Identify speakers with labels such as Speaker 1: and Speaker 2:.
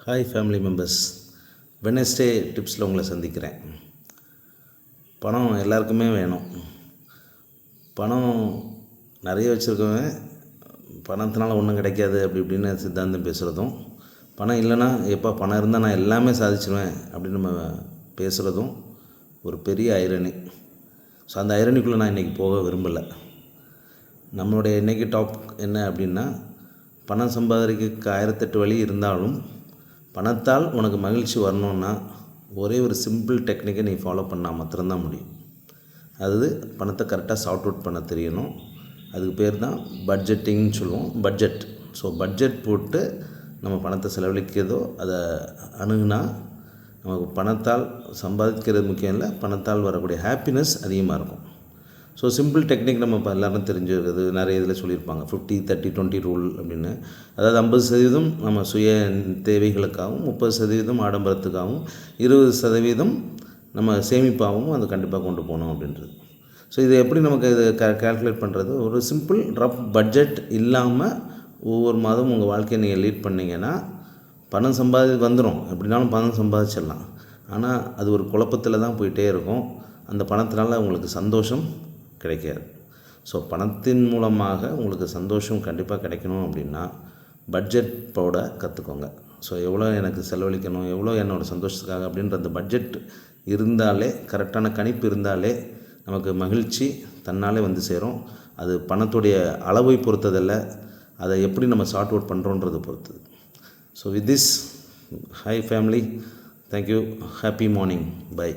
Speaker 1: Hi family members, Wednesday டிப்ஸில் உங்களை சந்திக்கிறேன். பணம் எல்லாருக்குமே வேணும். பணம் நிறைய வச்சுருக்கவன் பணத்தினால ஒன்றும் கிடைக்காது அப்படி இப்படின்னு சித்தாந்தம் பேசுகிறதும், பணம் இல்லைன்னா எப்போ பணம் இருந்தால் நான் எல்லாமே சாதிச்சிடுவேன் அப்படின்னு நம்ம பேசுகிறதும் ஒரு பெரிய ஐரணி. ஸோ அந்த ஐரணிக்குள்ளே நான் இன்றைக்கி போக விரும்பலை. நம்மளுடைய இன்றைக்கி டாபிக் என்ன அப்படின்னா, பணம் சம்பாதிக்கிறதுக்கு 1008 வழி இருந்தாலும் பணத்தால் உனக்கு மகிழ்ச்சி வரணுன்னா ஒரே ஒரு சிம்பிள் டெக்னிக்கை நீ ஃபாலோ பண்ணால் மாத்திரம்தான் முடியும். அது பணத்தை கரெக்டாக சார்ட் அவுட் பண்ண தெரியணும். அதுக்கு பேர் தான் பட்ஜெட்டிங்னு சொல்லுவோம். ஸோ பட்ஜெட் போட்டு நம்ம பணத்தை செலவழிக்கிறதோ அதை அணுகுனா நமக்கு பணத்தால் சம்பாதிக்கிறது முக்கியம் இல்லை, பணத்தால் வரக்கூடிய ஹாப்பினஸ் அதிகமாக இருக்கும். ஸோ சிம்பிள் டெக்னிக் நம்ம இப்போ எல்லோரும் தெரிஞ்சுக்கிறது, நிறைய இதில் சொல்லியிருப்பாங்க 50-30-20 ரூல் அப்படின்னு. அதாவது 50% நம்ம சுய தேவைகளுக்காகவும், 30% ஆடம்பரத்துக்காகவும், 20% நம்ம சேமிப்பாகவும் அது கண்டிப்பாக கொண்டு போகணும் அப்படின்றது. ஸோ இது எப்படி நமக்கு இது கால்குலேட் பண்ணுறது? ஒரு சிம்பிள் ரஃப் பட்ஜெட் இல்லாமல் ஒவ்வொரு மாதமும் உங்கள் வாழ்க்கையை நீங்கள் லீட் பண்ணிங்கன்னா பணம் வந்துடும். எப்படினாலும் பணம் சம்பாதிச்சிடலாம். ஆனால் அது ஒரு குழப்பத்தில் தான் போயிட்டே இருக்கும். அந்த பணத்தினால உங்களுக்கு சந்தோஷம் கிடைக்காது. ஸோ பணத்தின் மூலமாக உங்களுக்கு சந்தோஷம் கண்டிப்பாக கிடைக்கணும் அப்படின்னா பட்ஜெட் போட கற்றுக்கோங்க. ஸோ எவ்வளோ எனக்கு செலவழிக்கணும், எவ்வளோ என்னோடய சந்தோஷத்துக்காக அப்படின்ற அந்த பட்ஜெட் இருந்தாலே, கரெக்டான கணிப்பு இருந்தாலே நமக்கு மகிழ்ச்சி தன்னாலே வந்து சேரும். அது பணத்துடைய அளவை பொறுத்ததில்லை, அதை எப்படி நம்ம சார்ட் அவுட் பண்ணுறோன்றது பொறுத்தது. So with this, hi family, thank you, happy morning, by.